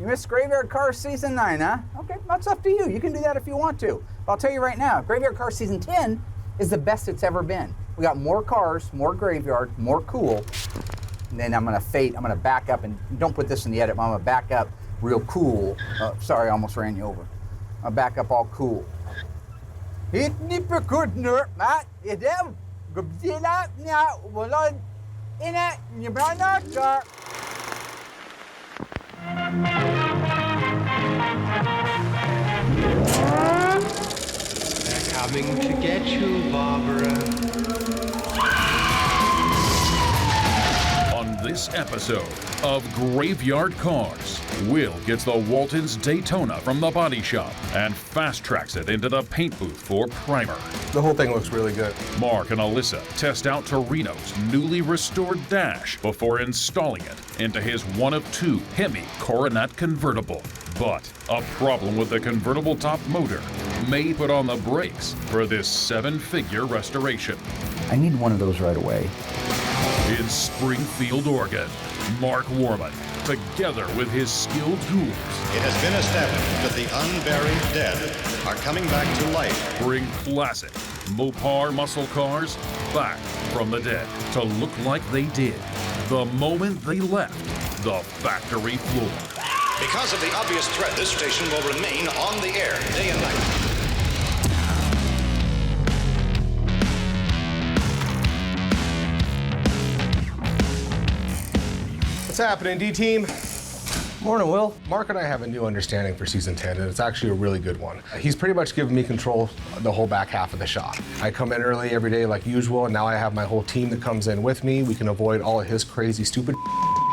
You missed Graveyard Carz Season 9, huh? Okay, that's up to you. You can do that if you want to. But I'll tell you right now, Graveyard Carz Season 10 is the best it's ever been. We got more cars, more graveyard, more cool. And then I'm gonna back up, and don't put this in the edit, but I'm gonna back up real cool. Sorry, I almost ran you over. I'll back up all cool. Hit me for good nerve, Matt. You damn good now. Well, on in it, you better not start. They're coming to get you, Barbara. On this episode of Graveyard Carz, Will gets the Walton's Daytona from the body shop and fast tracks it into the paint booth for primer. The whole thing looks really good. Mark and Alyssa test out Torino's newly restored dash before installing it into his one of two Hemi Coronet convertible. But a problem with the convertible top motor may put on the brakes for this 7-figure restoration. I need one of those right away. In Springfield, Oregon, Mark Warman, together with his skilled ghouls, It has been established that the unburied dead are coming back to life. bring classic Mopar muscle cars back from the dead to look like they did the moment they left the factory floor. Because of the obvious threat, this station will remain on the air day and night. What's happening, D-Team? Morning, Will. Mark and I have a new understanding for Season 10, and it's actually a really good one. He's pretty much given me control the whole back half of the shop. I come in early every day like usual, and now I have my whole team that comes in with me. We can avoid all of his crazy, stupid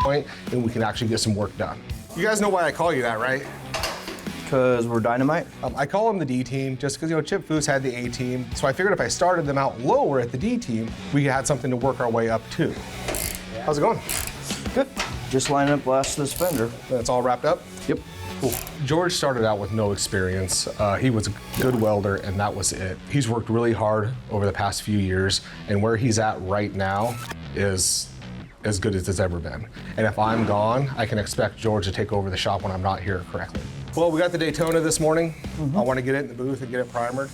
point, and we can actually get some work done. You guys know why I call you that, right? Because we're dynamite. I call him the D-Team just because, Chip Foose had the A-Team. So I figured if I started them out lower at the D-Team, we had something to work our way up to. How's it going? Good. Just lining up last of the spender. That's all wrapped up? Yep. Cool. George started out with no experience. He was a good welder, and that was it. He's worked really hard over the past few years, and where he's at right now is as good as it's ever been. And if I'm gone, I can expect George to take over the shop when I'm not here correctly. Well, we got the Daytona this morning. I want to get it in the booth and get it primered.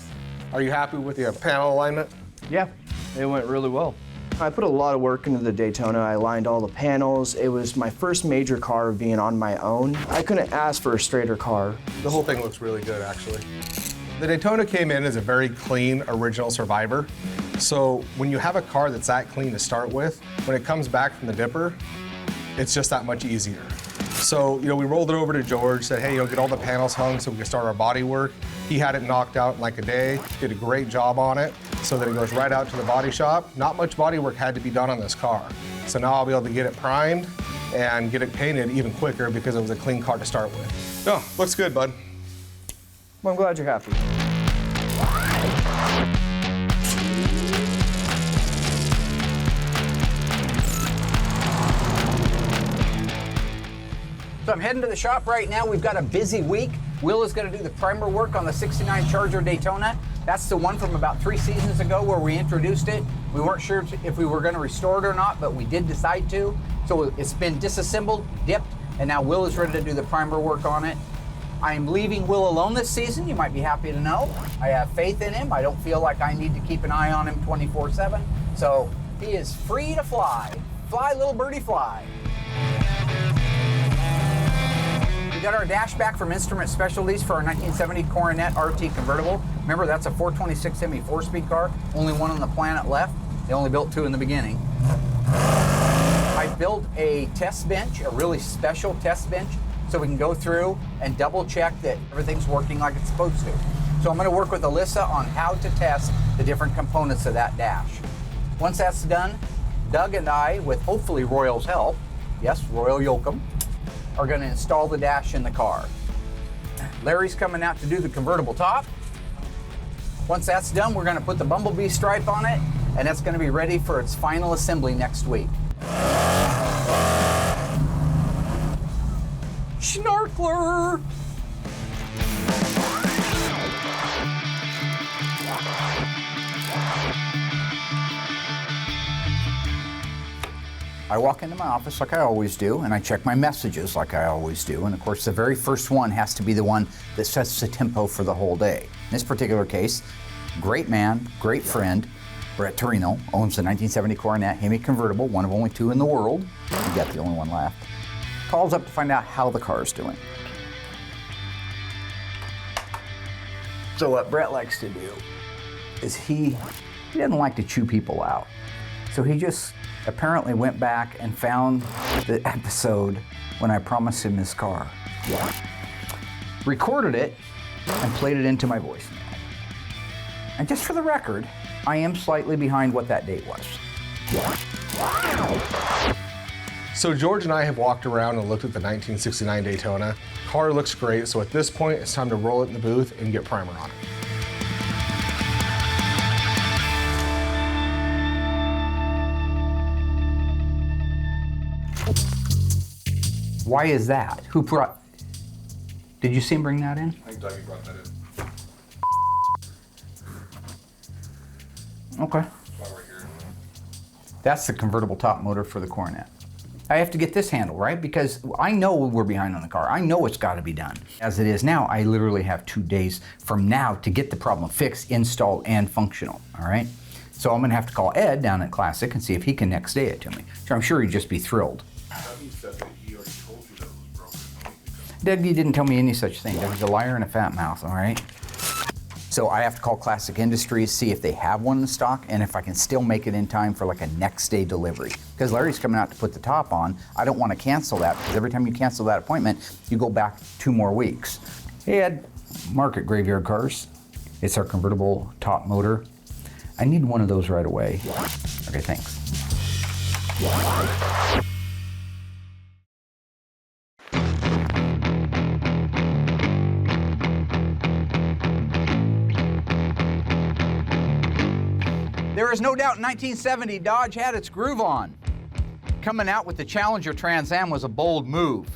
Are you happy with the panel alignment? Yeah, it went really well. I put a lot of work into the Daytona. I lined all the panels. It was my first major car being on my own. I couldn't ask for a straighter car. The whole thing looks really good, actually. The Daytona came in as a very clean, original Survivor. So when you have a car that's that clean to start with, when it comes back from the dipper, it's just that much easier. So, we rolled it over to George, said, hey, get all the panels hung so we can start our body work. He had it knocked out in like a day, did a great job on it, so that it goes right out to the body shop. Not much body work had to be done on this car. So now I'll be able to get it primed and get it painted even quicker because it was a clean car to start with. No, looks good, bud. Well, I'm glad you're happy. So I'm heading to the shop right now. We've got a busy week. Will is going to do the primer work on the 69 Charger Daytona. That's the one from about 3 seasons ago where we introduced it. We weren't sure if we were going to restore it or not, but we did decide to. So it's been disassembled, dipped, and now Will is ready to do the primer work on it. I am leaving Will alone this season, you might be happy to know. I have faith in him. I don't feel like I need to keep an eye on him 24/7. So he is free to fly. Fly, little birdie, fly. We got our dash back from Instrument Specialties for our 1970 Coronet RT convertible. Remember, that's a 426 Hemi 4-speed car, only one on the planet left. They only built 2 in the beginning. I built a test bench, a really special test bench, so we can go through and double check that everything's working like it's supposed to. So I'm going to work with Alyssa on how to test the different components of that dash. Once that's done, Doug and I, with hopefully Royal's help, yes, Royal Yoakum, are going to install the dash in the car. Larry's coming out to do the convertible top. Once that's done, we're going to put the Bumblebee stripe on it, and that's going to be ready for its final assembly next week. Snarkler! I walk into my office like I always do, and I check my messages like I always do. And of course, the very first one has to be the one that sets the tempo for the whole day. In this particular case, great man, great friend, Brett Torino, owns the 1970 Coronet Hemi Convertible, one of only 2 in the world. You got the only one left. Calls up to find out how the car is doing. So what Brett likes to do is he doesn't like to chew people out. So he just apparently went back and found the episode when I promised him his car. Recorded it and played it into my voicemail. And just for the record, I am slightly behind what that date was. So George and I have walked around and looked at the 1969 Daytona. Car looks great, so at this point, it's time to roll it in the booth and get primer on it. Why is that? Who brought? Did you see him bring that in? I think Dougie brought that in. Okay. That's the convertible top motor for the Coronet. I have to get this handle, right? Because I know we're behind on the car. I know it's got to be done. As it is now, I literally have 2 days from now to get the problem fixed, installed, and functional, all right? So I'm gonna have to call Ed down at Classic and see if he can next day it to me. So I'm sure he'd just be thrilled. Dougie didn't tell me any such thing. Dougie's a liar and a fat mouth, all right? So I have to call Classic Industries, see if they have one in stock, and if I can still make it in time for like a next day delivery. Because Larry's coming out to put the top on. I don't want to cancel that, because every time you cancel that appointment, you go back 2 more weeks. Hey Ed, Mark at Graveyard Cars. It's our convertible top motor. I need one of those right away. Okay, thanks. There is no doubt in 1970, Dodge had its groove on. Coming out with the Challenger Trans Am was a bold move.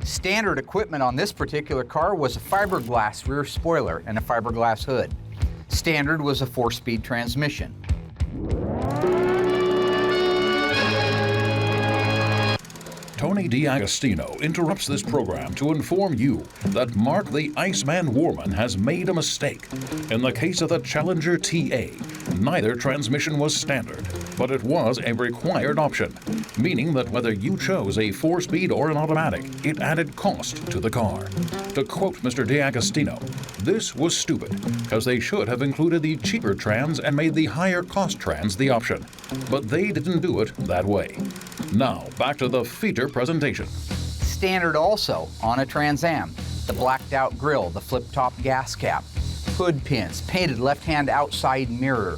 Standard equipment on this particular car was a fiberglass rear spoiler and a fiberglass hood. Standard was a 4-speed transmission. Tony D'Agostino interrupts this program to inform you that Mark the Iceman Warman has made a mistake. In the case of the Challenger TA, neither transmission was standard, but it was a required option, meaning that whether you chose a 4-speed or an automatic, it added cost to the car. To quote Mr. D'Agostino, this was stupid, because they should have included the cheaper trans and made the higher cost trans the option. But they didn't do it that way. Now, back to the feature presentation. Standard also on a Trans Am. The blacked out grille, the flip top gas cap, hood pins, painted left-hand outside mirror,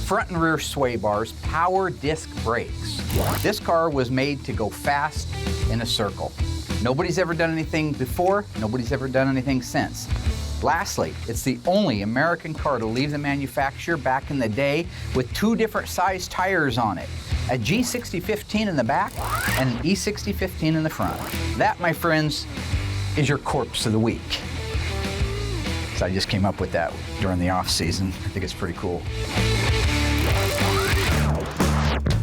front and rear sway bars, power disc brakes. This car was made to go fast in a circle. Nobody's ever done anything before, nobody's ever done anything since. Lastly, it's the only American car to leave the manufacturer back in the day with 2 different size tires on it. A G6015 in the back and an E6015 in the front. That, my friends, is your corpse of the week. So I just came up with that during the off season. I think it's pretty cool.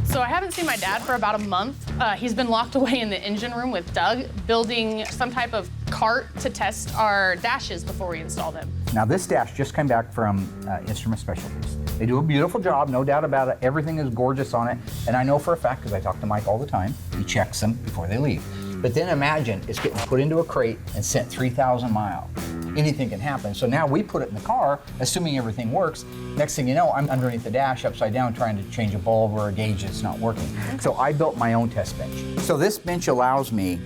So I haven't seen my dad for about a month. He's been locked away in the engine room with Doug, building some type of cart to test our dashes before we install them. Now this dash just came back from Instrument Specialties. They do a beautiful job, no doubt about it. Everything is gorgeous on it. And I know for a fact, because I talk to Mike all the time, he checks them before they leave. But then imagine it's getting put into a crate and sent 3,000 miles. Anything can happen. So now we put it in the car, assuming everything works. Next thing you know, I'm underneath the dash upside down trying to change a bulb or a gauge that's not working. So I built my own test bench. So this bench allows me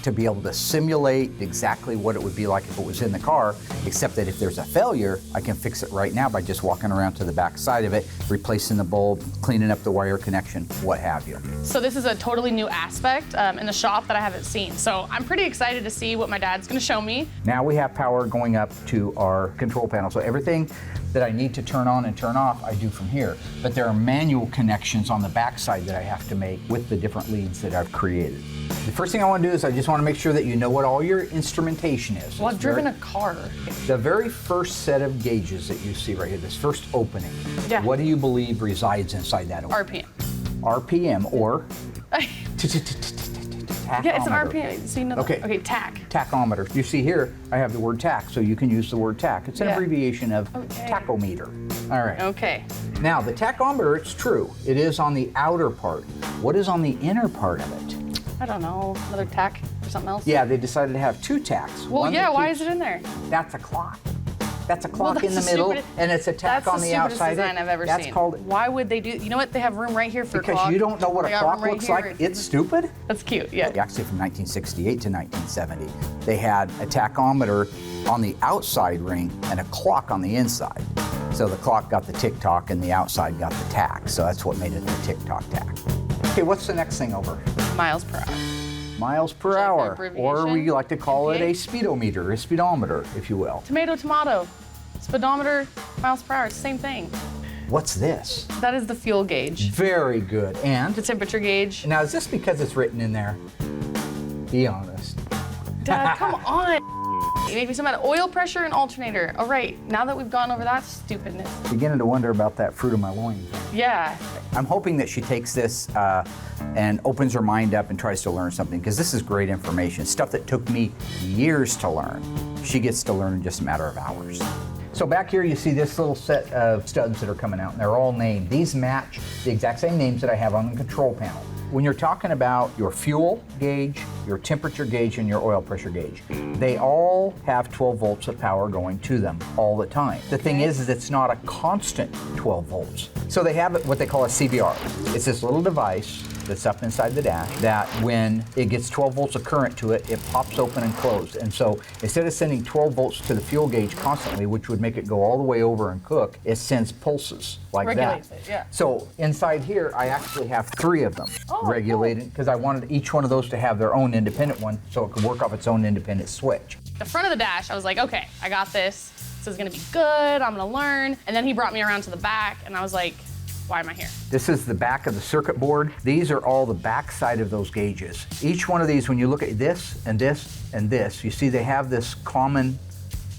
to be able to simulate exactly what it would be like if it was in the car, except that if there's a failure, I can fix it right now by just walking around to the back side of it, replacing the bulb, cleaning up the wire connection, what have you. So this is a totally new aspect in the shop that I haven't seen. So I'm pretty excited to see what my dad's gonna show me. Now we have power going up to our control panel. So everything that I need to turn on and turn off, I do from here. But there are manual connections on the back side that I have to make with the different leads that I've created. The first thing I want to do is I just want to make sure that you know what all your instrumentation is. Well, I've driven a car. The very first set of gauges that you see right here, this first opening, Yeah. what do you believe resides inside that opening? RPM. RPM or Yeah, it's an tachometer. RPM. So you know Okay. Okay, tack. Tachometer. You see here, I have the word tack, so you can use the word tack. It's an Yeah. abbreviation of Okay. tachometer. All right. Okay. Now, the tachometer, it's true. It is on the outer part. What is on the inner part of it? I don't know. Another tack or something else? Yeah, they decided to have two tacks. Well, One yeah, that why keeps- is it in there? That's a clock. That's a clock Well, in the that's the middle, stupidest- and it's a tack That's on the the stupidest outside. design I've ever That's seen. called, Why would they do? You know what? They have room right here for a because clock. you don't know what They a got clock room right looks here. like. It's stupid. That's cute. Yeah. Actually, from 1968 to 1970, they had a tachometer on the outside ring and a clock on the inside. So the clock got the tick-tock and the outside got the tack. So that's what made it the tick-tock tack. Okay, what's the next thing over? Miles per hour. Miles per Like the hour, or abbreviation? we like to call it a MPH? speedometer, a speedometer, if you will. Tomato, tomato. Speedometer, miles per hour. It's the same thing. What's this? That is the fuel gauge. Very good. And The temperature gauge. now, is this because it's written in there? Be honest. Dad, come on. You make me so mad. Oil pressure and alternator. All right, now that we've gone over that stupidness. Beginning to wonder about that fruit of my loins. Yeah. I'm hoping that she takes this and opens her mind up and tries to learn something, because this is great information. Stuff that took me years to learn. She gets to learn in just a matter of hours. So back here you see this little set of studs that are coming out, and they're all named. These match the exact same names that I have on the control panel. When you're talking about your fuel gauge, your temperature gauge, and your oil pressure gauge, they all have 12 volts of power going to them all the time. The thing is it's not a constant 12 volts. So they have what they call a CBR. It's this little device that's up inside the dash that when it gets 12 volts of current to it, it pops open and closed. And so instead of sending 12 volts to the fuel gauge constantly, which would make it go all the way over and cook, it sends pulses like Regulates that. it, yeah. So inside here, I actually have 3 of them Oh, regulated, because I wanted each one of those to have their own independent one so it could work off its own independent switch. The front of the dash, I was like, okay, I got this. This is gonna be good. I'm gonna learn. And then he brought me around to the back, and I was like, why am I here? This is the back of the circuit board. These are all the back side of those gauges. Each one of these, when you look at this and this and this, you see they have this common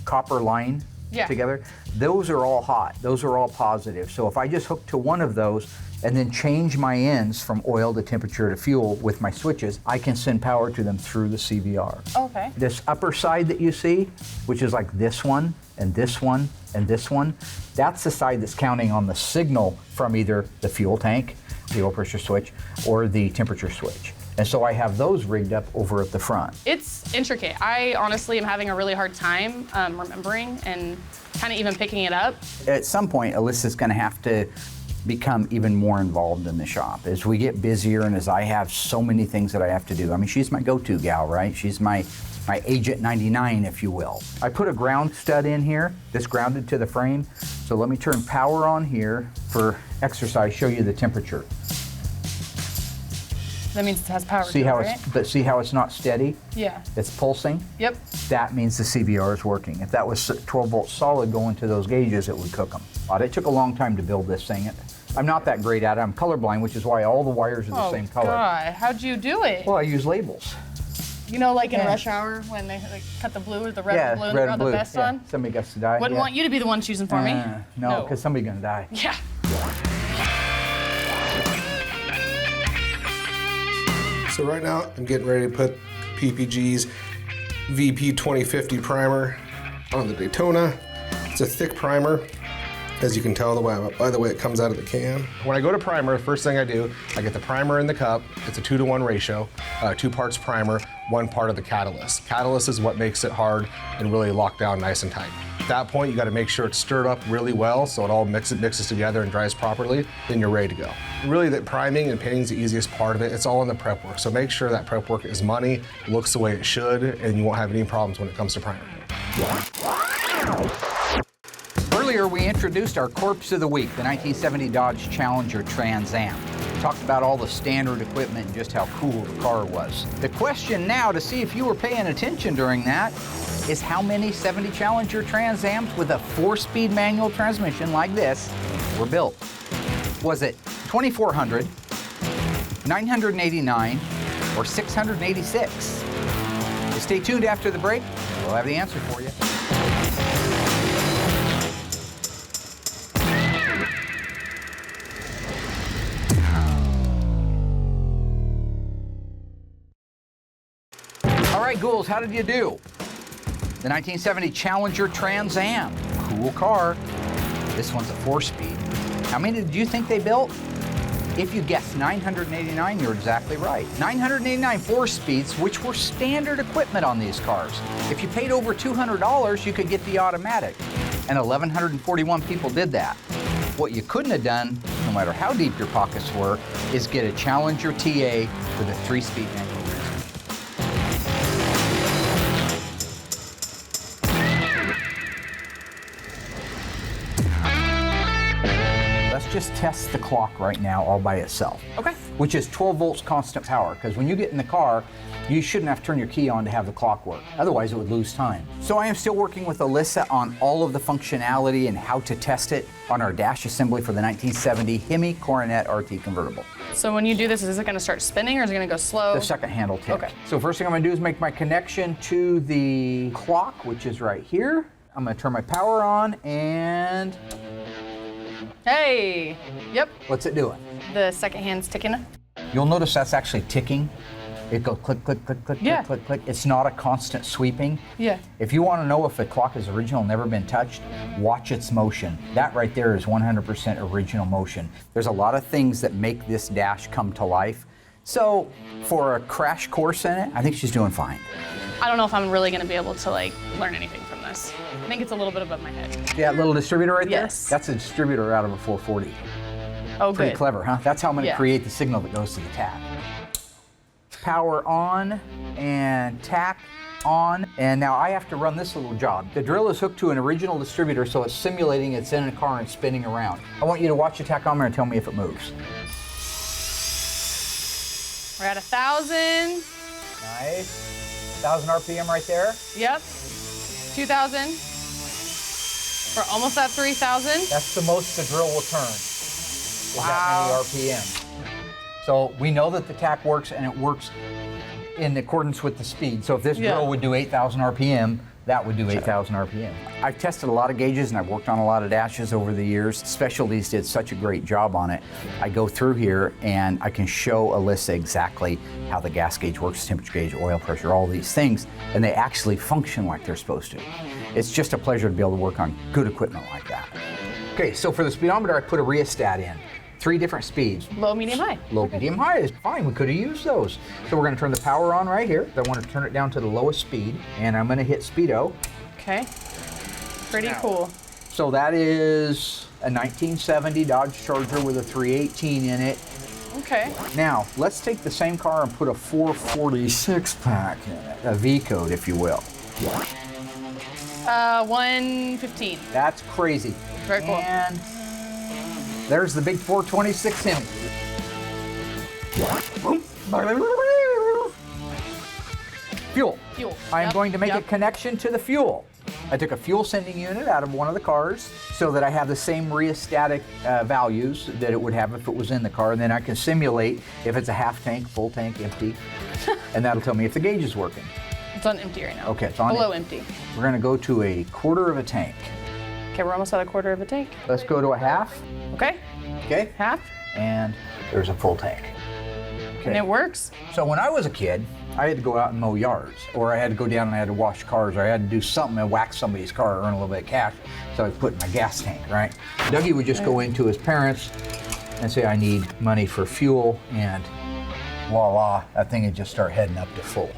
copper line together. Those are all hot. Those are all positive. So if I just hook to one of those and then change my ends from oil to temperature to fuel with my switches, I can send power to them through the CVR. Okay. This upper side that you see, which is like this one and this one and this one, that's the side that's counting on the signal from either the fuel tank, the oil pressure switch, or the temperature switch. And so I have those rigged up over at the front. It's intricate. I honestly am having a really hard time remembering and kind of even picking it up. At some point, Alyssa's gonna have to become even more involved in the shop as we get busier and as I have so many things that I have to do. I mean, she's my go-to gal, right? She's my Agent 99, if you will. I put a ground stud in here that's grounded to the frame. So let me turn power on here for exercise, show you the temperature. That means it has power See to how it, right? but see how it's not steady? Yeah. It's pulsing. Yep. That means the CVR is working. If that was 12 volt solid going to those gauges, it would cook them. It took a long time to build this thing. I'm not that great at it. I'm colorblind, which is why all the wires are the same color. God, how'd you do it? Well, I use labels. You know, like in Yeah. Rush Hour when they cut the blue or the red Yeah, and blue and red they brought and the blue. vest Yeah. on? Somebody got to die. Wouldn't yeah. want you to be the one choosing for me. No, because somebody's gonna die. Yeah. So right now, I'm getting ready to put PPG's VP 2050 primer on the Daytona. It's a thick primer, as you can tell by the way it comes out of the can. When I go to primer, the first thing I do, I get the primer in the cup. It's a 2-to-1 ratio, 2 parts primer, 1 part of the catalyst. Catalyst is what makes it hard and really lock down nice and tight. At that point, you got to make sure it's stirred up really well so it all mixes together and dries properly, then you're ready to go. Really, that priming and painting is the easiest part of it. It's all in the prep work. So make sure that prep work is money, looks the way it should, and you won't have any problems when it comes to primer. Earlier, we introduced our corpse of the week, the 1970 Dodge Challenger Trans Am. Talked about all the standard equipment and just how cool the car was. The question now, to see if you were paying attention during that, is how many 70 Challenger Trans Ams with a 4-speed manual transmission like this were built? Was it 2,400, 989, or 686? Stay tuned after the break. We'll have the answer for you. right, ghouls, how did you do? The 1970 Challenger Trans Am. Cool car. This one's a 4-speed. How many did you think they built? If you guessed 989, you're exactly right. 989 4-speeds, which were standard equipment on these cars. If you paid over $200, you could get the automatic. And 1,141 people did that. What you couldn't have done, no matter how deep your pockets were, is get a Challenger TA with a 3-speed manual. Let's just test the clock right now all by itself. Okay. Which is 12 volts constant power, because when you get in the car, you shouldn't have to turn your key on to have the clock work. Otherwise, it would lose time. So I am still working with Alyssa on all of the functionality and how to test it on our dash assembly for the 1970 Hemi Coronet RT convertible. So when you do this, is it going to start spinning or is it going to go slow? The second handle tick. Okay. So first thing I'm going to do is make my connection to the clock, which is right here. I'm going to turn my power on and... Hey! Yep. What's it doing? The second hand's ticking. You'll notice that's actually ticking. It goes click, click, click, click, Yeah. click, click, click. It's not a constant sweeping. Yeah. If you want to know if the clock is original, never been touched, watch its motion. That right there is 100% original motion. There's a lot of things that make this dash come to life. So for a crash course in it, I think she's doing fine. I don't know if I'm really going to be able to like learn anything from this. I think it's a little bit above my head. Yeah, little distributor right Yes. there? That's a distributor out of a 440. Oh, Pretty good. clever, huh? That's how I'm going to Yeah. create the signal that goes to the tap. Power on and tack on. And now I have to run this little job. The drill is hooked to an original distributor, so it's simulating it's in a car and spinning around. I want you to watch the tachometer and tell me if it moves. We're at 1,000. Nice. 1,000 RPM right there. Yep. 2,000. We're almost at 3,000. That's the most the drill will turn. Is Wow. that many RPM. So we know that the tack works, and it works in accordance with the speed. So if this Yeah. drill would do 8,000 RPM, that would do 8,000 RPM. I've tested a lot of gauges and I've worked on a lot of dashes over the years. Specialties did such a great job on it. I go through here and I can show Alyssa exactly how the gas gauge works, temperature gauge, oil pressure, all these things, and they actually function like they're supposed to. It's just a pleasure to be able to work on good equipment like that. Okay, so for the speedometer, I put a rheostat in. 3 different speeds. Low, medium, high. Low, medium, high is fine. We could have used those. So we're going to turn the power on right here. I want to turn it down to the lowest speed, and I'm going to hit speedo. Okay. Pretty cool. So that is a 1970 Dodge Charger with a 318 in it. Okay. Now, let's take the same car and put a 446 pack in it, a V code, if you will. 115. That's crazy. Very cool. And there's the big 426 Hemi. Fuel. Fuel. I'm Yep, going to make yep. a connection to the fuel. I took a fuel sending unit out of one of the cars so that I have the same rheostatic values that it would have if it was in the car, and then I can simulate if it's a half tank, full tank, empty, and that'll tell me if the gauge is working. It's on empty right now. Okay, it's on Below empty. We're going to go to a quarter of a tank. Okay, we're almost at a quarter of a tank. Let's go to a half. Okay. Okay. Half. And there's a full tank. And it works. So when I was a kid, I had to go out and mow yards, or I had to go down and I had to wash cars, or I had to do something and whack somebody's car or earn a little bit of cash, so I put in my gas tank, right? Dougie would just go into his parents and say, I need money for fuel, and voila, that thing would just start heading up to full.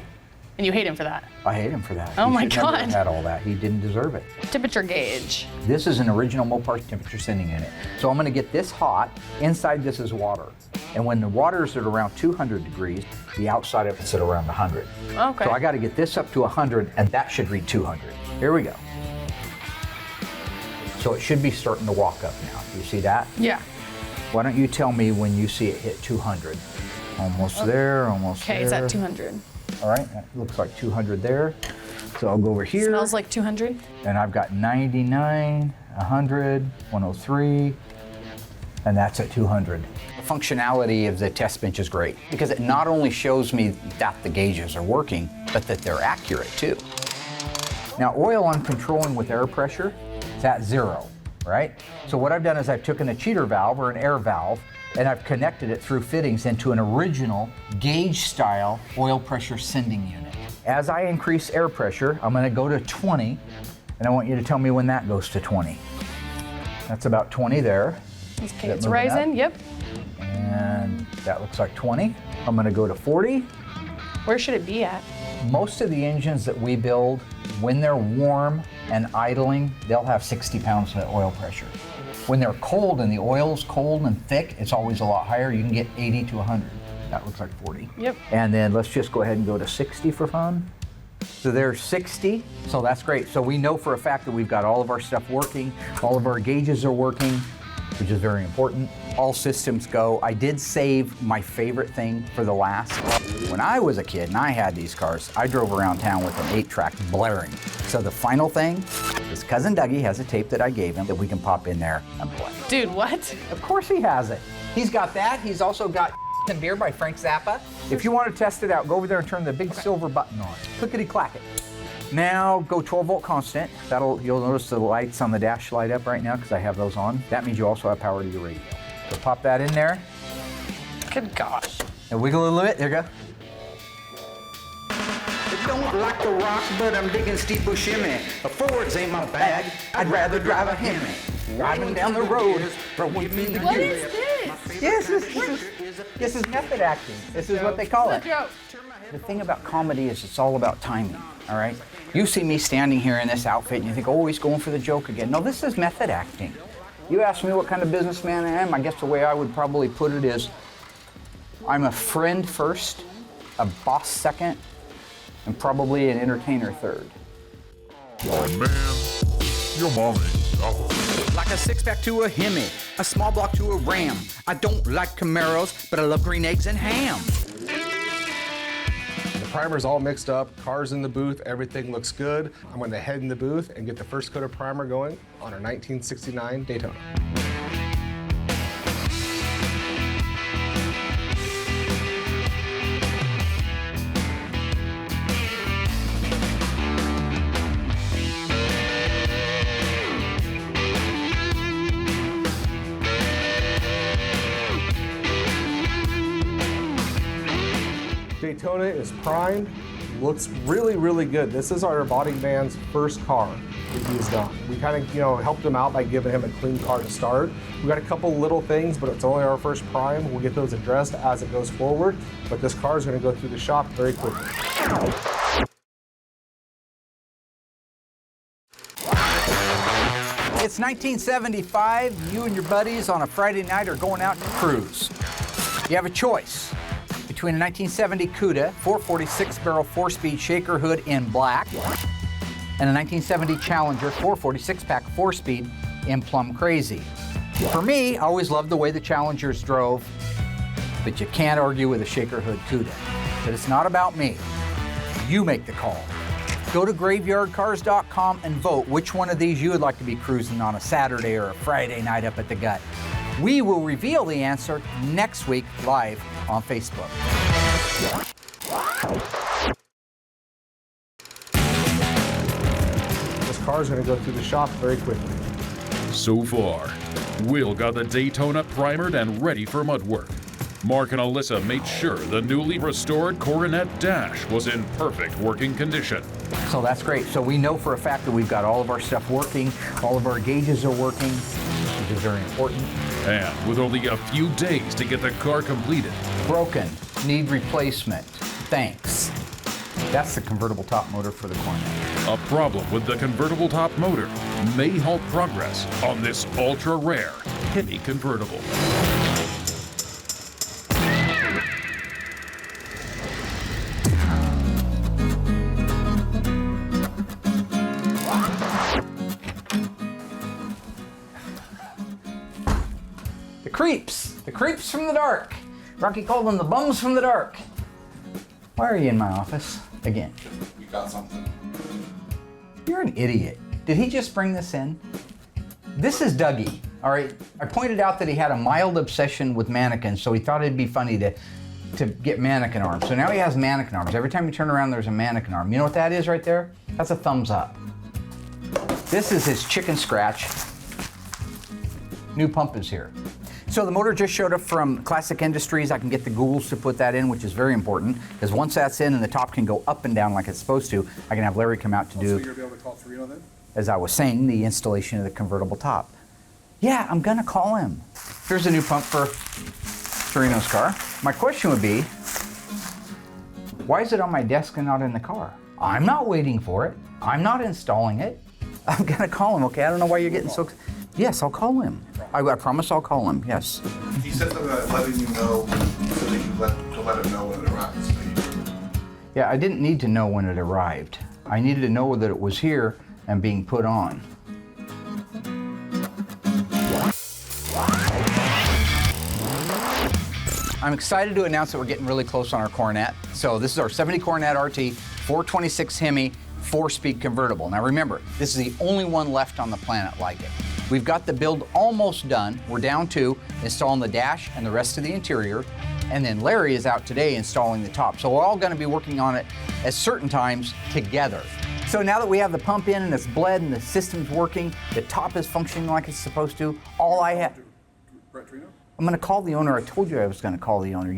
And you hate him for that. I hate him for that. Oh He my should never God. have had all that. He didn't deserve it. Temperature gauge. This is an original Mopar temperature sending unit. So I'm gonna get this hot. Inside this is water. And when the water's at around 200 degrees, the outside of it's at around 100. Okay. So I gotta get this up to 100, and that should read 200. Here we go. So it should be starting to walk up now. Do you see that? Yeah. Why don't you tell me when you see it hit 200? Almost there, almost Okay, there. it's at 200. All right, that looks like 200 there. So I'll go over here. Smells like 200. And I've got 99, 100, 103, and that's at 200. The functionality of the test bench is great because it not only shows me that the gauges are working, but that they're accurate too. Now, oil I'm controlling with air pressure, it's at 0, right? So what I've done is I've taken a cheater valve or an air valve and I've connected it through fittings into an original gauge style oil pressure sending unit. As I increase air pressure, I'm gonna go to 20, and I want you to tell me when that goes to 20. That's about 20 there. Okay, it's rising, yep. And that looks like 20. I'm gonna go to 40. Where should it be at? Most of the engines that we build, when they're warm and idling, they'll have 60 pounds of oil pressure. When they're cold and the oil's cold and thick, it's always a lot higher. You can get 80 to 100. That looks like 40. Yep. And then let's just go ahead and go to 60 for fun. So there's 60, so that's great. So we know for a fact that we've got all of our stuff working, all of our gauges are working, which is very important. All systems go. I did save my favorite thing for the last. When I was a kid and I had these cars, I drove around town with an 8-track blaring. So the final thing is Cousin Dougie has a tape that I gave him that we can pop in there and play. Dude, what? Of course he has it. He's got that. He's also got and Beer by Frank Zappa. If you want to test it out, go over there and turn the big silver button on. Clickety-clack it. Now go 12-volt constant. You'll notice the lights on the dash light up right now because I have those on. That means you also have power to your radio. So pop that in there. Good gosh. And wiggle a little bit. There you go. I don't like the rocks, but I'm digging steeple shimmy. A Ford's ain't my bag. I'd rather drive a Hemi. Driving down the road, throwing me the What is this? Yes, this is method acting. This is what they call it. Joke. The thing about comedy is it's all about timing, all right? You see me standing here in this outfit and you think, oh, he's going for the joke again. No, this is method acting. You ask me what kind of businessman I am, I guess the way I would probably put it is I'm a friend first, a boss second, and probably an entertainer third. Oh man, your mom ain't nothing. Like a six-pack to a Hemi, a small block to a Ram. I don't like Camaros, but I love green eggs and ham. The primer's all mixed up, Carz in the booth, everything looks good. I'm going to head in the booth and get the first coat of primer going on our 1969 Daytona. Daytona is primed, looks really, really good. This is our body man's first car that he's done. We kind of, helped him out by giving him a clean car to start. We got a couple little things, but it's only our first prime. We'll get those addressed as it goes forward, but this car is going to go through the shop very quickly. It's 1975, you and your buddies on a Friday night are going out to cruise. You have a choice between a 1970 Cuda 446 barrel 4-speed shaker hood in black and a 1970 Challenger 446 pack 4-speed in plum crazy. For me, I always loved the way the Challengers drove, but you can't argue with a shaker hood Cuda. But it's not about me. You make the call. Go to graveyardcars.com and vote which one of these you would like to be cruising on a Saturday or a Friday night up at the Gut. We will reveal the answer next week live on Facebook. This car is going to go through the shop very quickly. So far, Will got the Daytona primered and ready for mud work. Mark and Alyssa made sure the newly restored Coronet Dash was in perfect working condition. So that's great. So we know for a fact that we've got all of our stuff working, all of our gauges are working, which is very important. And with only a few days to get the car completed. Broken, need replacement, thanks. That's the convertible top motor for the Coronet. A problem with the convertible top motor may halt progress on this ultra-rare Hemi convertible. The creeps from the dark. Rocky called them the bums from the dark. Why are you in my office again? You got something. You're an idiot. Did he just bring this in? This is Dougie, all right? I pointed out that he had a mild obsession with mannequins, so he thought it'd be funny to get mannequin arms. So now he has mannequin arms. Every time you turn around, there's a mannequin arm. You know what that is right there? That's a thumbs up. This is his chicken scratch. New pump is here. So the motor just showed up from Classic Industries. I can get the ghouls to put that in, which is very important, because once that's in and the top can go up and down like it's supposed to, I can have Larry come out to do, So you're going to be able to call Torino then? as I was saying, the installation of the convertible top. Yeah, I'm gonna call him. Here's a new pump for Torino's car. My question would be, why is it on my desk and not in the car? I'm not waiting for it. I'm not installing it. I'm gonna call him, okay? I don't know why you're getting so. Yes, I'll call him. I promise I'll call him, yes. He said something about letting you know so that you let him know when it arrives. Yeah, I didn't need to know when it arrived. I needed to know that it was here and being put on. I'm excited to announce that we're getting really close on our Coronet. So this is our 70 Coronet RT, 426 Hemi, 4-speed convertible. Now remember, this is the only one left on the planet like it. We've got the build almost done. We're down to installing the dash and the rest of the interior. And then Larry is out today installing the top. So we're all gonna be working on it at certain times together. So now that we have the pump in and it's bled and the system's working, the top is functioning like it's supposed to, all I have, I'm gonna call the owner. I told you I was gonna call the owner.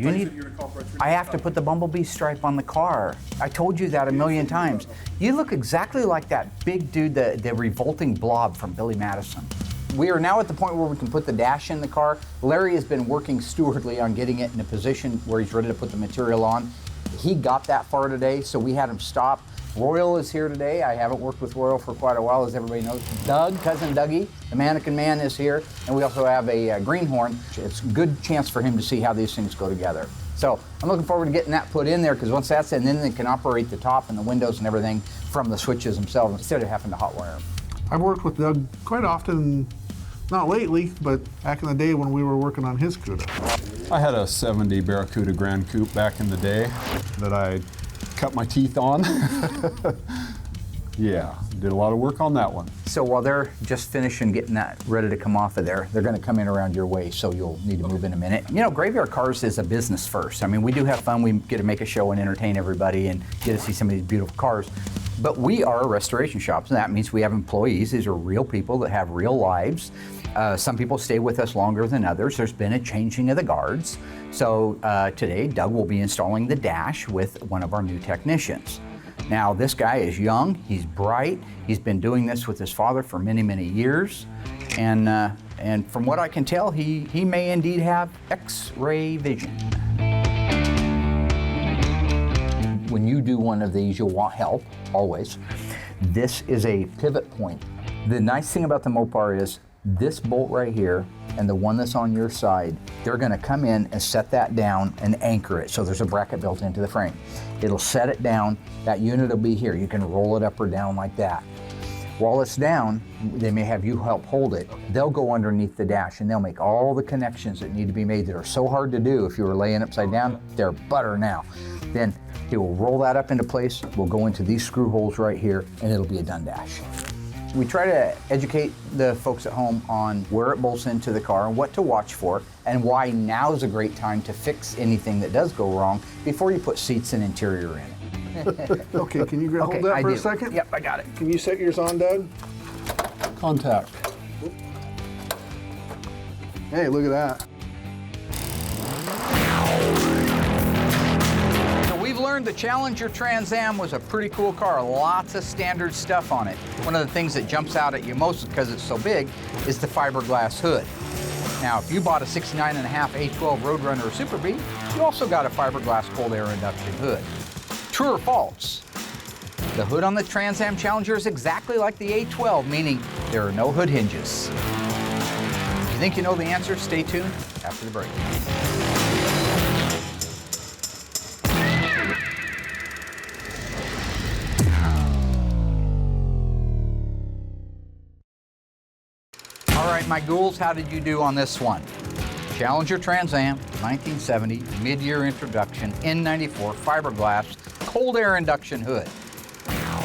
I have to put the bumblebee stripe on the car. I told you that a million times. You look exactly like that big dude, the revolting blob from Billy Madison. We are now at the point where we can put the dash in the car. Larry has been working stewardly on getting it in a position where he's ready to put the material on. He got that far today, so we had him stop. Royal is here today. I haven't worked with Royal for quite a while, as everybody knows. Doug, cousin Dougie, the mannequin man, is here. And we also have a greenhorn. It's a good chance for him to see how these things go together. So I'm looking forward to getting that put in there, because once that's in, then they can operate the top and the windows and everything from the switches themselves instead of having to hot wire them. I've worked with Doug quite often, not lately, but back in the day when we were working on his CUDA. I had a 70 Barracuda Grand Coupe back in the day that I cut my teeth on. Yeah, did a lot of work on that one. So while they're just finishing getting that ready to come off of there, they're gonna come in around your way, so you'll need to move in a minute. You know, Graveyard Cars is a business first. I mean, we do have fun. We get to make a show and entertain everybody and get to see some of these beautiful cars. But we are a restoration shop, and that means we have employees. These are real people that have real lives. Some people stay with us longer than others. There's been a changing of the guards. So today, Doug will be installing the dash with one of our new technicians. Now, this guy is young, he's bright, he's been doing this with his father for many, many years. And from what I can tell, he may indeed have X-ray vision. When you do one of these, you'll want help, always. This is a pivot point. The nice thing about the Mopar is this bolt right here and the one that's on your side, they're gonna come in and set that down and anchor it. So there's a bracket built into the frame. It'll set it down, that unit will be here. You can roll it up or down like that. While it's down, they may have you help hold it. They'll go underneath the dash and they'll make all the connections that need to be made that are so hard to do if you were laying upside down. They're butter now. Then he will roll that up into place. We'll go into these screw holes right here and it'll be a done dash. We try to educate the folks at home on where it bolts into the car and what to watch for and why now is a great time to fix anything that does go wrong before you put seats and interior in. Okay, can you hold that for a second? Yep, I got it. Can you set yours on, Doug? Contact. Hey, look at that. We've learned the Challenger Trans Am was a pretty cool car, lots of standard stuff on it. One of the things that jumps out at you most because it's so big is the fiberglass hood. Now, if you bought a 69.5 A12 Roadrunner or Super Bee, you also got a fiberglass cold air induction hood. True or false? The hood on the Trans Am Challenger is exactly like the A12, meaning there are no hood hinges. If you think you know the answer, stay tuned after the break. All right, my ghouls, how did you do on this one? Challenger Trans Am, 1970, mid-year introduction, N94, fiberglass, cold air induction hood.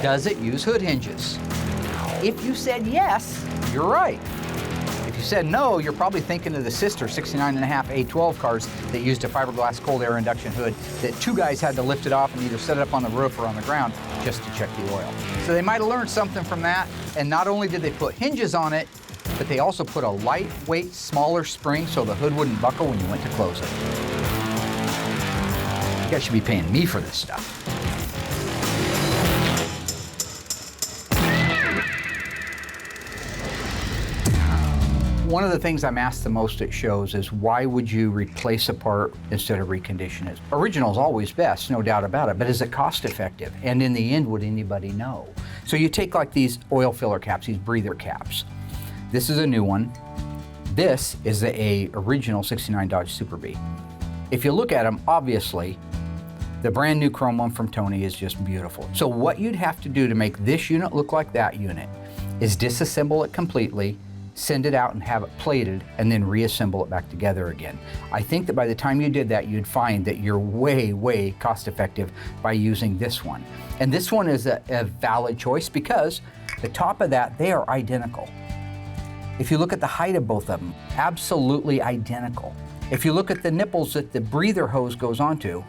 Does it use hood hinges? If you said yes, you're right. If you said no, you're probably thinking of the sister 69.5 A12 cars that used a fiberglass cold air induction hood that two guys had to lift it off and either set it up on the roof or on the ground just to check the oil. So they might have learned something from that, and not only did they put hinges on it, but they also put a lightweight, smaller spring so the hood wouldn't buckle when you went to close it. You guys should be paying me for this stuff. One of the things I'm asked the most at shows is why would you replace a part instead of recondition it? Original is always best, no doubt about it, but is it cost effective? And in the end, would anybody know? So you take like these oil filler caps, these breather caps. This is a new one. This is a original 69 Dodge Super Bee. If you look at them, obviously, the brand new chrome one from Tony is just beautiful. So what you'd have to do to make this unit look like that unit is disassemble it completely, send it out and have it plated, and then reassemble it back together again. I think that by the time you did that, you'd find that you're way, way cost effective by using this one. And this one is a valid choice because the top of that, they are identical. If you look at the height of both of them, absolutely identical. If you look at the nipples that the breather hose goes onto,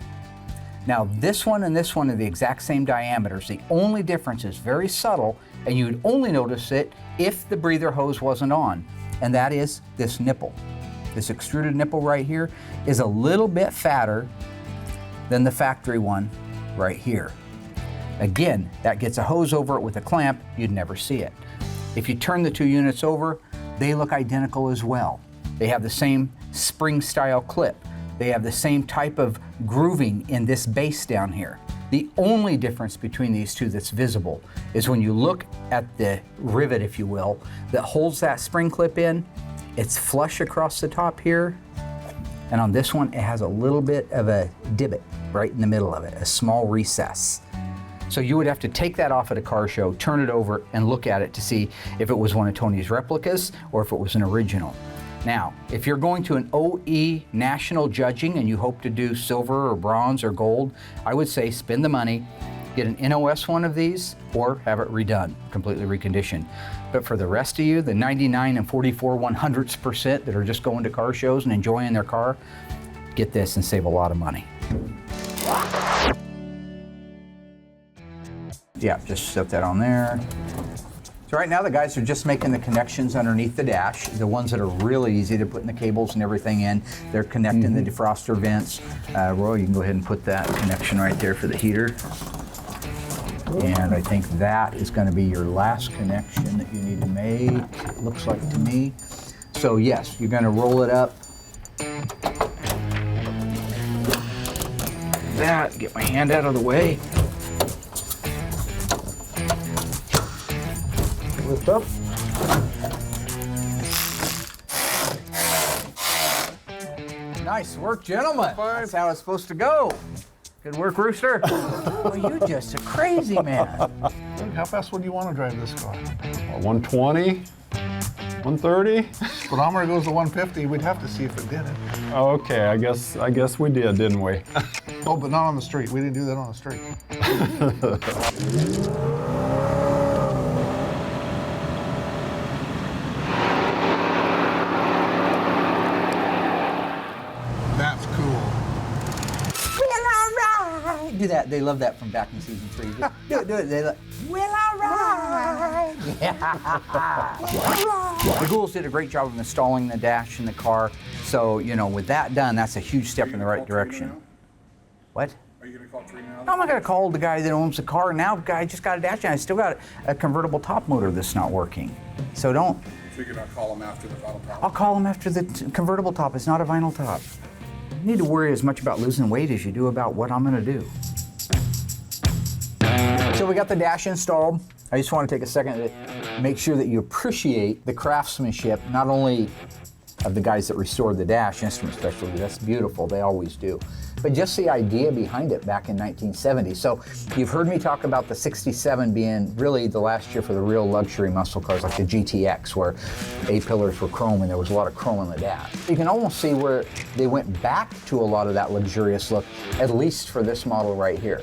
now this one and this one are the exact same diameters. The only difference is very subtle, and you'd only notice it if the breather hose wasn't on, and that is this nipple. This extruded nipple right here is a little bit fatter than the factory one right here. Again, that gets a hose over it with a clamp, you'd never see it. If you turn the two units over, they look identical as well. They have the same spring style clip. They have the same type of grooving in this base down here. The only difference between these two that's visible is when you look at the rivet, if you will, that holds that spring clip in, it's flush across the top here. And on this one, it has a little bit of a divot right in the middle of it, a small recess. So you would have to take that off at a car show, turn it over, and look at it to see if it was one of Tony's replicas or if it was an original. Now, if you're going to an OE national judging and you hope to do silver or bronze or gold, I would say spend the money, get an NOS one of these, or have it redone, completely reconditioned. But for the rest of you, the 99 and 44 100% that are just going to car shows and enjoying their car, get this and save a lot of money. Yeah, just set that on there. So right now the guys are just making the connections underneath the dash, the ones that are really easy to putting the cables and everything in. They're connecting the defroster vents. Roy, you can go ahead and put that connection right there for the heater. And I think that is going to be your last connection that you need to make, it looks like to me. So yes, you're going to roll it up. That, get my hand out of the way. Lift up. Nice work, gentlemen. That's how it's supposed to go. Good work, Rooster. Well, you're just a crazy man. How fast would you want to drive this car? 120, 130. Speedometer goes to 150. We'd have to see if it did it. Oh, okay, I guess we did, didn't we? Oh, but not on the street. We didn't do that on the street. That's cool. Do that. They love that from back in season 3. Do it. They love. Will I ride? Yeah. The ghouls did a great job of installing the dash in the car. So, you know, with that done, that's a huge step in the right direction. What? Are you going to call Trina now? I'm not going to call the guy that owns the car now. The guy just got a dash and I still got a convertible top motor that's not working. So don't. So you're going to call him after the vinyl top? I'll call him after the convertible top. It's not a vinyl top. You need to worry as much about losing weight as you do about what I'm going to do. So we got the dash installed. I just want to take a second to make sure that you appreciate the craftsmanship, not only of the guys that restored the dash, Instrument Specialty, that's beautiful, they always do, but just the idea behind it back in 1970. So you've heard me talk about the 67 being really the last year for the real luxury muscle cars like the GTX, where A-pillars were chrome and there was a lot of chrome on the dash. You can almost see where they went back to a lot of that luxurious look, at least for this model right here.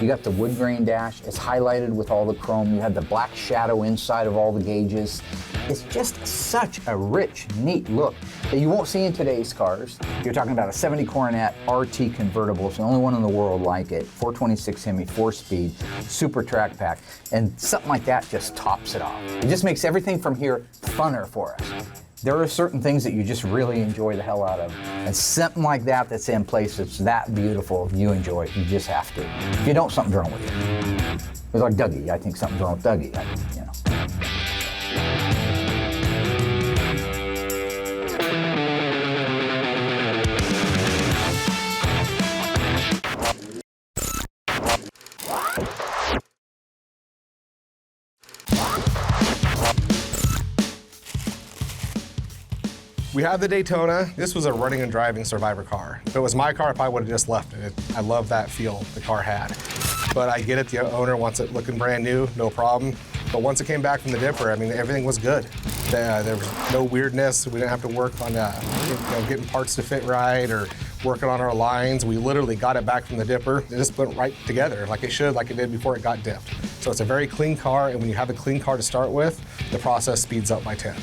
You got the wood grain dash, it's highlighted with all the chrome. You had the black shadow inside of all the gauges. It's just such a rich, neat look that you won't see in today's cars. You're talking about a 70 Coronet RT convertible. It's the only one in the world like it. 426 Hemi, 4-speed, super track pack. And something like that just tops it off. It just makes everything from here funner for us. There are certain things that you just really enjoy the hell out of. And something like that that's in place that's that beautiful, you enjoy it. You just have to. If you don't, something's wrong with you. It's like Dougie. I think something's wrong with Dougie. You know. We have the Daytona. This was a running and driving Survivor car. If it was my car, I probably would have just left it. I love that feel the car had. But I get it, the owner wants it looking brand new, no problem. But once it came back from the dipper, I mean, everything was good. There was no weirdness. We didn't have to work on getting parts to fit right or working on our lines. We literally got it back from the dipper. It just went right together like it should, like it did before it got dipped. So it's a very clean car, and when you have a clean car to start with, the process speeds up by 10.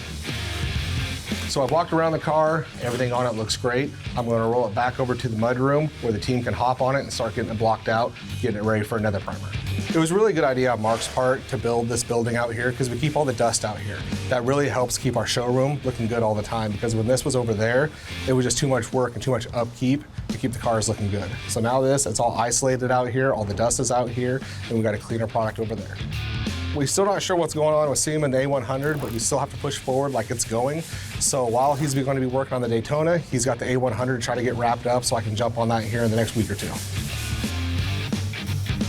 So I've walked around the car, everything on it looks great. I'm gonna roll it back over to the mudroom where the team can hop on it and start getting it blocked out, getting it ready for another primer. It was a really good idea on Mark's part to build this building out here because we keep all the dust out here. That really helps keep our showroom looking good all the time because when this was over there, it was just too much work and too much upkeep to keep the cars looking good. So now it's all isolated out here, all the dust is out here, and we got a cleaner product over there. We're still not sure what's going on with Seaman the A100, but we still have to push forward like it's going. So while he's going to be working on the Daytona, he's got the A100 trying to get wrapped up so I can jump on that here in the next week or two.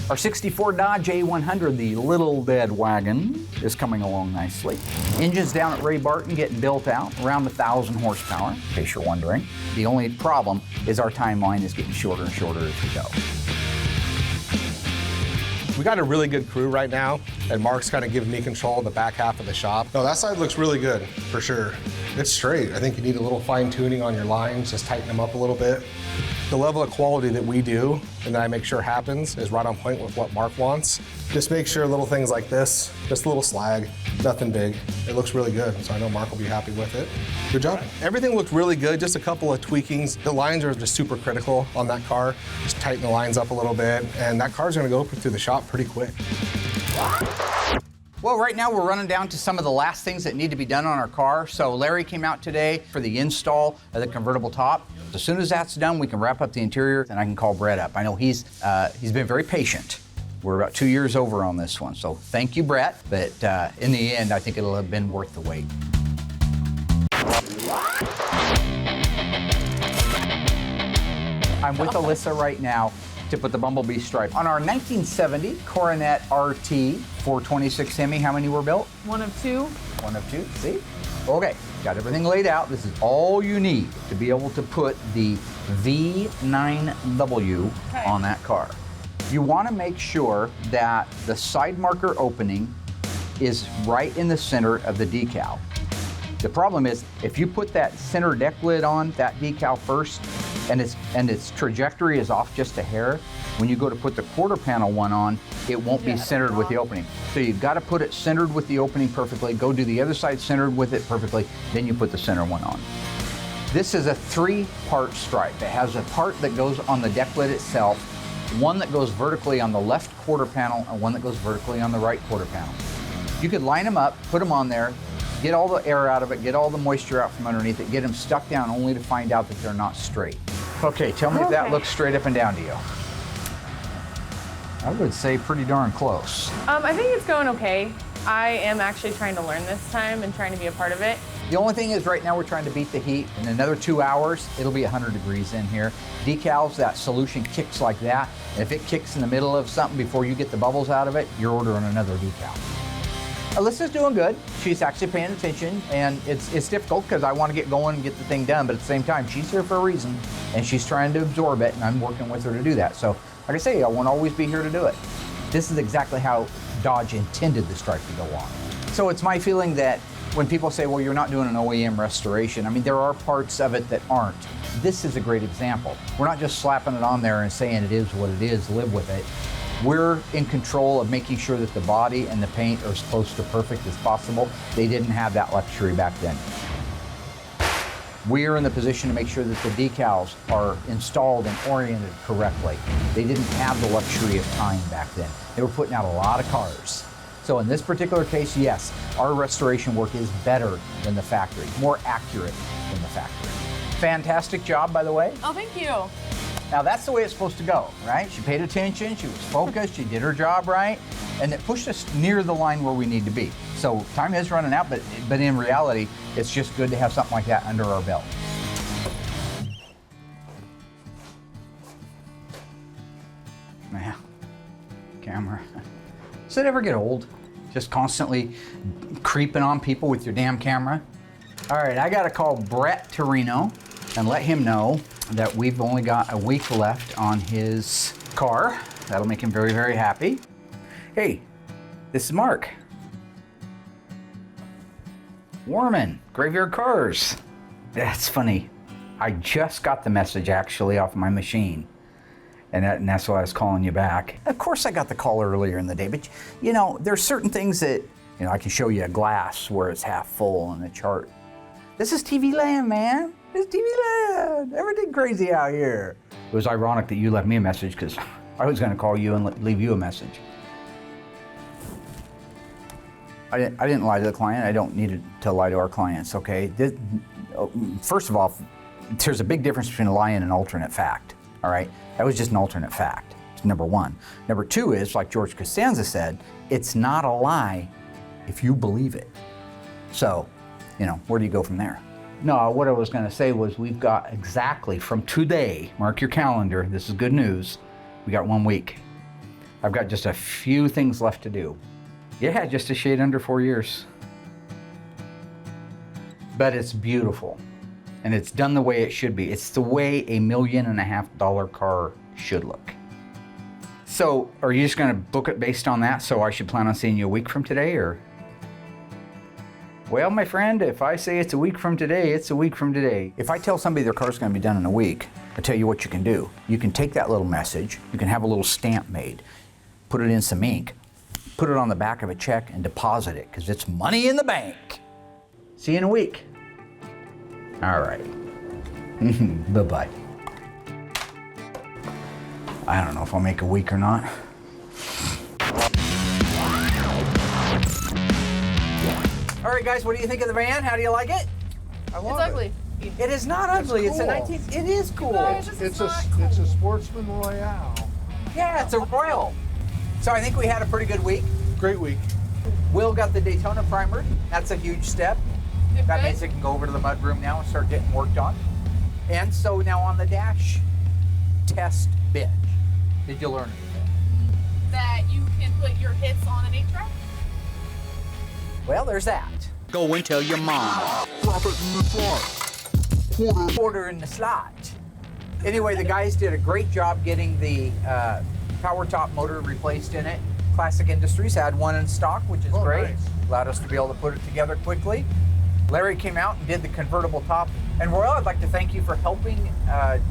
Our 64 Dodge A100, the little dead wagon, is coming along nicely. Engine's down at Ray Barton getting built out, around 1,000 horsepower, in case you're wondering. The only problem is our timeline is getting shorter and shorter as we go. We got a really good crew right now, and Mark's kind of giving me control of the back half of the shop. No, that side looks really good, for sure. It's straight. I think you need a little fine tuning on your lines, just tighten them up a little bit. The level of quality that we do and that I make sure happens is right on point with what Mark wants. Just make sure little things like this, just a little slag, nothing big. It looks really good, so I know Mark will be happy with it. Good job. Everything looked really good, just a couple of tweakings. The lines are just super critical on that car. Just tighten the lines up a little bit, and that car's gonna go through the shop pretty quick. Well, right now we're running down to some of the last things that need to be done on our car. So Larry came out today for the install of the convertible top. As soon as that's done, we can wrap up the interior and I can call Brett up. I know he's been very patient. We're about 2 years over on this one, so thank you, Brett. But in the end, I think it'll have been worth the wait. I'm with Alyssa right now to put the bumblebee stripe on our 1970 Coronet RT 426 Hemi. How many were built? One of two. One of two, see? Okay, got everything laid out. This is all you need to be able to put the V9W on that car. You want to make sure that the side marker opening is right in the center of the decal. The problem is, if you put that center deck lid on that decal first, and its trajectory is off just a hair, when you go to put the quarter panel one on, it won't be centered with the opening. So you've got to put it centered with the opening perfectly, go do the other side centered with it perfectly, then you put the center one on. This is a 3-part stripe. It has a part that goes on the deck lid itself, one that goes vertically on the left quarter panel, and one that goes vertically on the right quarter panel. You could line them up, put them on there, get all the air out of it, get all the moisture out from underneath it, get them stuck down only to find out that they're not straight. Okay, tell me if that looks straight up and down to you. I would say pretty darn close. I think it's going okay. I am actually trying to learn this time and trying to be a part of it. The only thing is right now we're trying to beat the heat. In another 2 hours, it'll be 100 degrees in here. Decals, that solution kicks like that. And if it kicks in the middle of something before you get the bubbles out of it, you're ordering another decal. Alyssa's doing good. She's actually paying attention, and it's difficult because I want to get going and get the thing done, but at the same time, she's here for a reason, and she's trying to absorb it, and I'm working with her to do that. So, like I say, I won't always be here to do it. This is exactly how Dodge intended the stripe to go on. So it's my feeling that when people say, well, you're not doing an OEM restoration, I mean, there are parts of it that aren't. This is a great example. We're not just slapping it on there and saying it is what it is, live with it. We're in control of making sure that the body and the paint are as close to perfect as possible. They didn't have that luxury back then. We're in the position to make sure that the decals are installed and oriented correctly. They didn't have the luxury of time back then. They were putting out a lot of cars. So in this particular case, yes, our restoration work is better than the factory, more accurate than the factory. Fantastic job, by the way. Oh, thank you. Now that's the way it's supposed to go, right? She paid attention, she was focused, she did her job right, and it pushed us near the line where we need to be. So time is running out, but in reality, it's just good to have something like that under our belt. Man, camera. Does it ever get old? Just constantly creeping on people with your damn camera? All right, I gotta call Brett Torino and let him know that we've only got a week left on his car. That'll make him very, very happy. Hey, this is Mark. Warman, Graveyard Carz. That's funny. I just got the message actually off my machine. And that's why I was calling you back. Of course I got the call earlier in the day, but you know, there's certain things that, you know, I can show you a glass where it's half full on the chart. This is TV land, man. It's TV land. Everything crazy out here. It was ironic that you left me a message because I was gonna call you and leave you a message. I didn't lie to the client. I don't need to lie to our clients, okay? First of all, there's a big difference between a lie and an alternate fact, all right? That was just an alternate fact, number one. Number two is, like George Costanza said, it's not a lie if you believe it. So, you know, where do you go from there? No, what I was gonna say was we've got exactly from today, mark your calendar, this is good news, we got 1 week. I've got just a few things left to do. Yeah, just a shade under 4 years. But it's beautiful. And it's done the way it should be. It's the way $1.5 million car should look. So, are you just gonna book it based on that? So I should plan on seeing you a week from today, or? Well, my friend, if I say it's a week from today, it's a week from today. If I tell somebody their car's gonna be done in a week, I tell you what you can do. You can take that little message, you can have a little stamp made, put it in some ink, put it on the back of a check and deposit it, because it's money in the bank. See you in a week. All right. Bye-bye. I don't know if I'll make a week or not. All right, guys, what do you think of the van? How do you like it? I love It's ugly. It is not ugly. It's a cool. 19. It is cool. It's a Sportsman Royale. Yeah, it's a Royal. So I think we had a pretty good week. Great week. Will got the Daytona primer. That's a huge step. That means it can go over to the mudroom now and start getting worked on. And so now on the dash test bench, did you learn anything? That you can put your hits on an 8-track? Well, there's that. Go and tell your mom. Drop it in the slot. Quarter in the slot. Anyway, the guys did a great job getting the power top motor replaced in it. Classic Industries had one in stock, which is great. Nice. Allowed us to be able to put it together quickly. Larry came out and did the convertible top. And Royal, I'd like to thank you for helping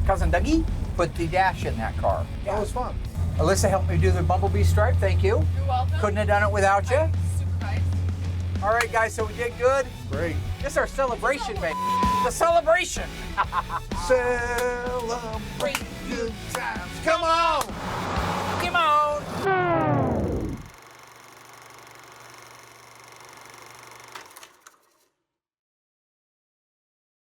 Cousin Dougie put the dash in that car. That was fun. Alyssa helped me do the Bumblebee stripe, thank you. You're welcome. Couldn't have done it without you. Super nice. All right, guys, so we did good. Great. This is our celebration, baby. The celebration. Celebrate good times. Come on!